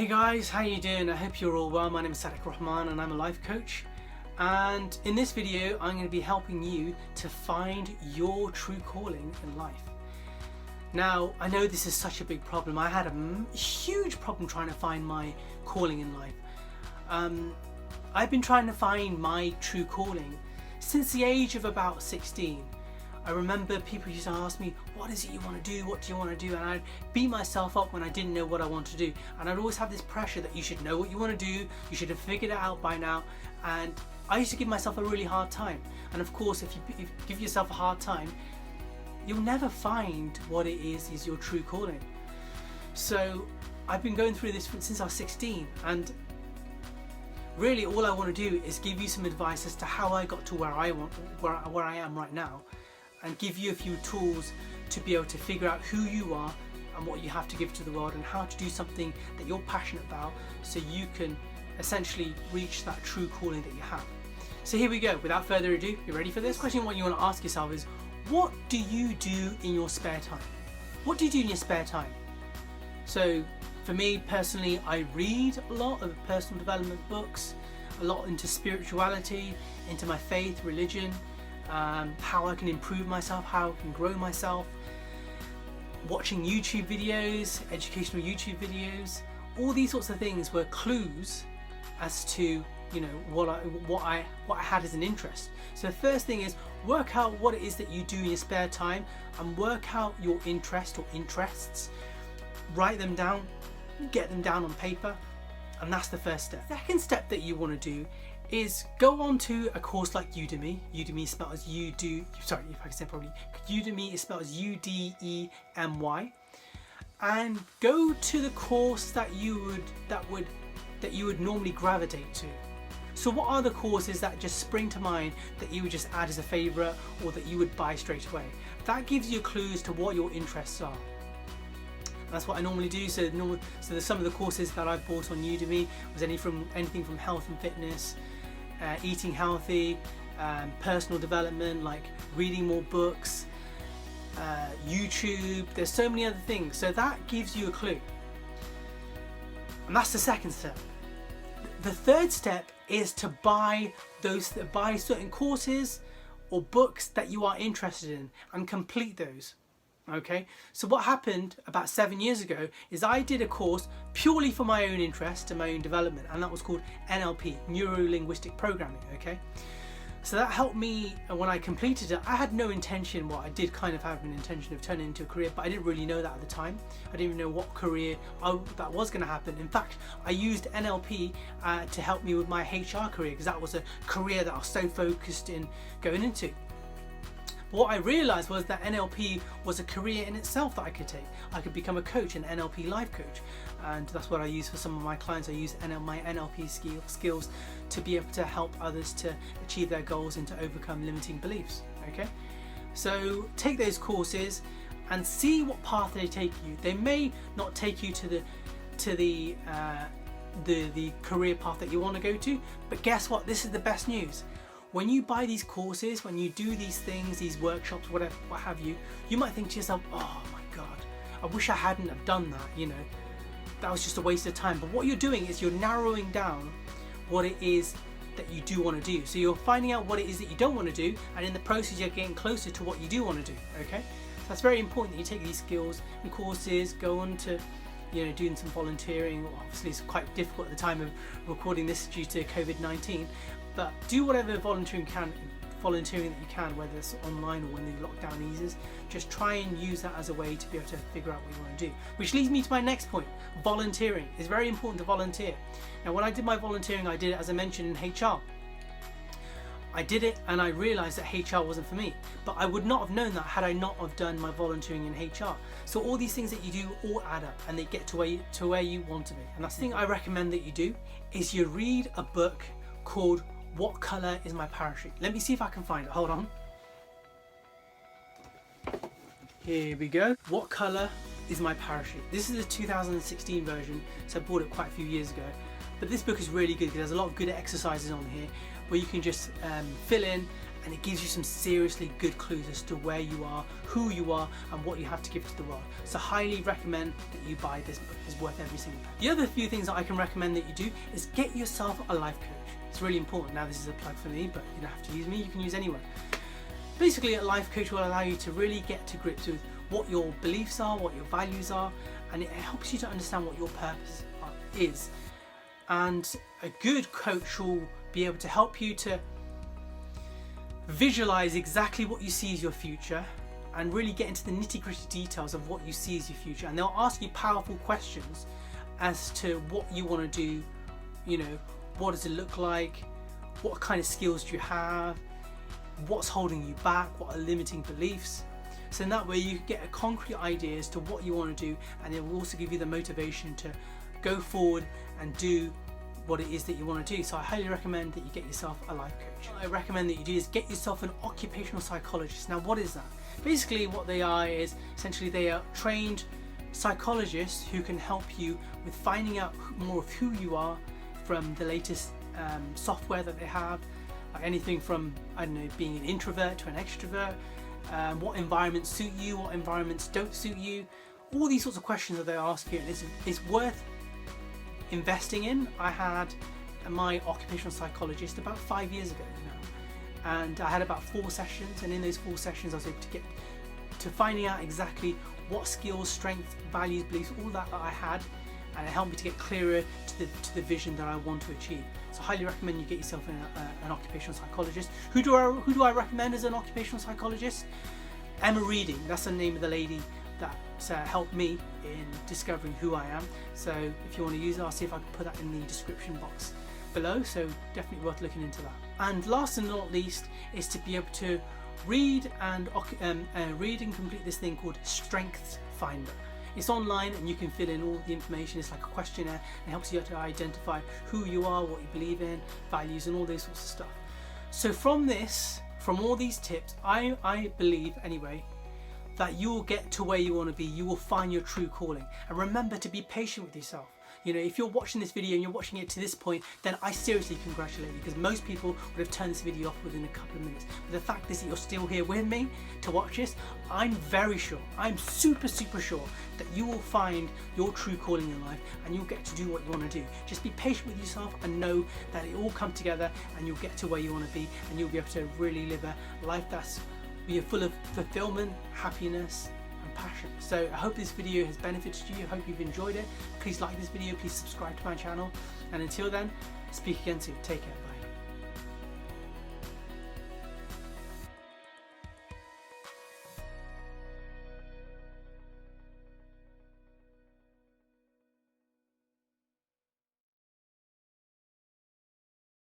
Hey guys, how you doing? I hope you're all well. My name is Sadiq Rahman and I'm a life coach. And in this video, I'm going to be helping you to find your true calling in life. Now, I know this is such a big problem. I had a huge problem trying to find my calling in life. I've been trying to find my true calling since the age of about 16. I remember people used to ask me, what is it you want to do? What do you want to do? And I'd beat myself up when I didn't know what I wanted to do. And I'd always have this pressure that you should know what you want to do. You should have figured it out by now. And I used to give myself a really hard time. And of course, if you give yourself a hard time, you'll never find what it is your true calling. So I've been going through this since I was 16. And really all I want to do is give you some advice as to how I got to where I am right now, and give you a few tools to be able to figure out who you are and what you have to give to the world and how to do something that you're passionate about so you can essentially reach that true calling that you have. So here we go. Without further ado, you ready for this? Question what you want to ask yourself is, what do you do in your spare time? What do you do in your spare time? So for me personally, I read a lot of personal development books, a lot into spirituality, into my faith, religion, how I can improve myself, how I can grow myself, watching YouTube videos, educational YouTube videos. All these sorts of things were clues as to, you know, what I had as an interest. So the first thing is work out what it is that you do in your spare time and work out your interest or interests. Write them down, get them down on paper, and that's the first step. The second step that you want to do is go on to a course like Udemy. Udemy is spelled as Udemy is spelled as U-D-E-M-Y, and go to the course that you would normally gravitate to. So what are the courses that just spring to mind that you would just add as a favorite or that you would buy straight away? That gives you clues to what your interests are. That's what I normally do. So there's some of the courses that I've bought on Udemy was anything from health and fitness, eating healthy, personal development, like reading more books, YouTube. There's so many other things. So that gives you a clue. And that's the second step. The third step is to buy certain courses or books that you are interested in and complete those. Okay, so what happened about 7 years ago is I did a course purely for my own interest and my own development, and that was called NLP, Neuro-Linguistic Programming. Okay, so that helped me, and when I completed it, I had no intention, well, I did kind of have an intention of turning it into a career, but I didn't really know that at the time. I didn't even know what career that was going to happen. In fact, I used NLP to help me with my HR career, because that was a career that I was so focused in going into. What I realized was that NLP was a career in itself that I could take. I could become a coach, an NLP life coach, and that's what I use for some of my clients. I use my NLP skills to be able to help others to achieve their goals and to overcome limiting beliefs. Okay, so take those courses and see what path they take you. They may not take you to the career path that you want to go to, but guess what? This is the best news. When you buy these courses, when you do these things, these workshops, what have you, you might think to yourself, oh my God, I wish I hadn't have done that, you know, that was just a waste of time. But what you're doing is you're narrowing down what it is that you do want to do. So you're finding out what it is that you don't want to do, and in the process you're getting closer to what you do want to do, okay? So that's very important that you take these skills and courses, go on to, you know, doing some volunteering. Well, obviously it's quite difficult at the time of recording this due to COVID-19, but do whatever volunteering that you can, whether it's online or when the lockdown eases. Just try and use that as a way to be able to figure out what you want to do. Which leads me to my next point. Volunteering. It's very important to volunteer. Now, when I did my volunteering, I did it, as I mentioned, in HR. I did it and I realized that HR wasn't for me, but I would not have known that had I not have done my volunteering in HR. So all these things that you do all add up and they get to where you want to be. And that's the thing I recommend that you do, is you read a book called What Colour is My Parachute? Let me see if I can find it. Hold on. Here we go. What Colour is My Parachute? This is a 2016 version, so I bought it quite a few years ago. But this book is really good because there's a lot of good exercises on here where you can just fill in and it gives you some seriously good clues as to where you are, who you are, and what you have to give to the world. So highly recommend that you buy this book. It's worth every single penny. The other few things that I can recommend that you do is get yourself a life coach. It's really important. Now this is a plug for me, but you don't have to use me, you can use anyone. Basically, a life coach will allow you to really get to grips with what your beliefs are, what your values are, and it helps you to understand what your purpose is. And a good coach will be able to help you to visualize exactly what you see as your future and really get into the nitty-gritty details of what you see as your future. And they'll ask you powerful questions as to what you want to do. You know, what does it look like? What kind of skills do you have? What's holding you back? What are limiting beliefs? So in that way you get a concrete idea as to what you want to do, and it will also give you the motivation to go forward and do what it is that you want to do. So I highly recommend that you get yourself a life coach. What I recommend that you do is get yourself an occupational psychologist. Now what is that? Basically what they are is essentially they are trained psychologists who can help you with finding out more of who you are from the latest software that they have, like anything from, I don't know, being an introvert to an extrovert, what environments suit you, what environments don't suit you, all these sorts of questions that they ask you, and it's worth investing in. I had my occupational psychologist about 5 years ago now, and I had about 4 sessions, and in those 4 sessions I was able to get to finding out exactly what skills, strengths, values, beliefs, all that I had, and it helped me to get clearer to the vision that I want to achieve. So I highly recommend you get yourself an occupational psychologist. Who do I recommend as an occupational psychologist? Emma Reading, that's the name of the lady that helped me in discovering who I am. So if you want to use it, I'll see if I can put that in the description box below, so definitely worth looking into that. And last and not least is to be able to read and complete this thing called Strengths Finder. It's online and you can fill in all the information. It's like a questionnaire. It helps you to identify who you are, what you believe in, values, and all those sorts of stuff. So from all these tips, I believe anyway that you will get to where you want to be. You will find your true calling. And remember to be patient with yourself. You know, if you're watching this video and you're watching it to this point, then I seriously congratulate you, because most people would have turned this video off within a couple of minutes. But the fact is that you're still here with me to watch this, I'm very sure, I'm super sure that you will find your true calling in life and you'll get to do what you want to do. Just be patient with yourself and know that it all comes together and you'll get to where you want to be, and you'll be able to really live a life that's full of fulfillment, happiness, passion. So I hope this video has benefited you. I hope you've enjoyed it. Please like this video, please subscribe to my channel, and until then, speak again soon. Take care. Bye.